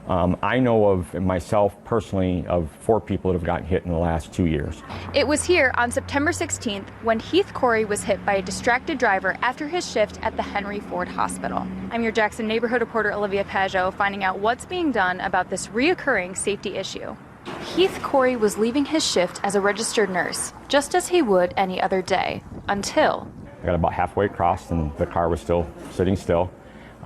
I know of myself personally of 4 people that have gotten hit in the last 2 years. It was here on September 16th when Heath Corey was hit by a distracted driver after his shift at the Henry Ford Hospital. I'm your Jackson neighborhood reporter Olivia Pajot, finding out what's being done about this reoccurring safety issue. Heath Corey was leaving his shift as a registered nurse, just as he would any other day, until I got about halfway across and the car was still sitting still.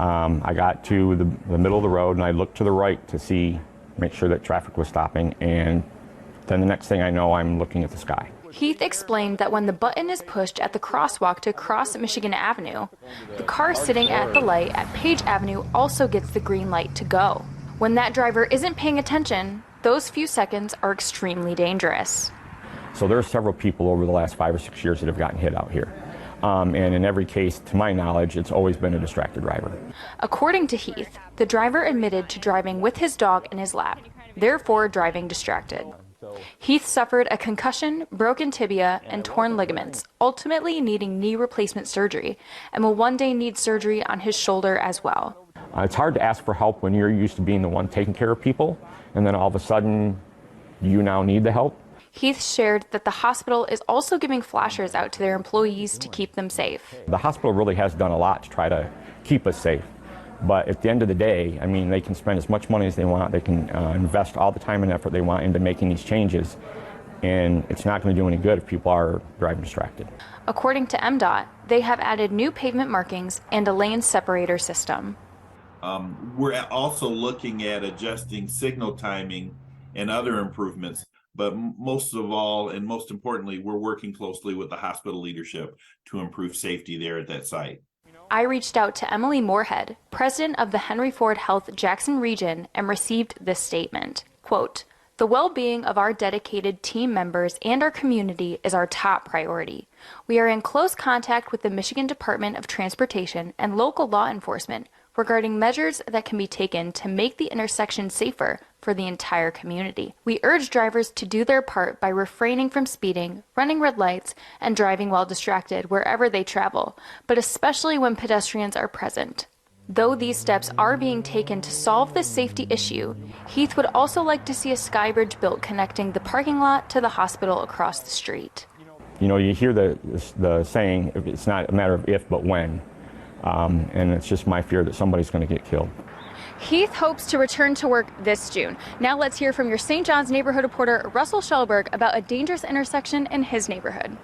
I got to the middle of the road and I looked to the right to make sure that traffic was stopping, and then the next thing I know, I'm looking at the sky. Heath explained that when the button is pushed at the crosswalk to cross Michigan Avenue, the car sitting at the light at Page Avenue also gets the green light to go. When that driver isn't paying attention, those few seconds are extremely dangerous. So there are several people over the last 5 or 6 years that have gotten hit out here. And in every case, to my knowledge, it's always been a distracted driver. According to Heath, the driver admitted to driving with his dog in his lap, therefore driving distracted. Heath suffered a concussion, broken tibia, and torn ligaments, ultimately needing knee replacement surgery, and will one day need surgery on his shoulder as well. It's hard to ask for help when you're used to being the one taking care of people, and then all of a sudden, you now need the help. Heath shared that the hospital is also giving flashers out to their employees to keep them safe. The hospital really has done a lot to try to keep us safe. But at the end of the day, I mean, they can spend as much money as they want. They can invest all the time and effort they want into making these changes. And it's not going to do any good if people are driving distracted. According to MDOT, they have added new pavement markings and a lane separator system. We're also looking at adjusting signal timing and other improvements. But most of all, and most importantly, we're working closely with the hospital leadership to improve safety there at that site. I reached out to Emily Moorhead, president of the Henry Ford Health Jackson region, and received this statement. Quote, "The well-being of our dedicated team members and our community is our top priority. We are in close contact with the Michigan Department of Transportation and local law enforcement regarding measures that can be taken to make the intersection safer for the entire community. We urge drivers to do their part by refraining from speeding, running red lights, and driving while distracted wherever they travel, but especially when pedestrians are present." Though these steps are being taken to solve this safety issue, Heath would also like to see a skybridge built connecting the parking lot to the hospital across the street. You know, you hear the saying, it's not a matter of if, but when. And it's just my fear that somebody's going to get killed. Heath hopes to return to work this June. Now let's hear from your St. John's neighborhood reporter Russell Schellberg about a dangerous intersection in his neighborhood.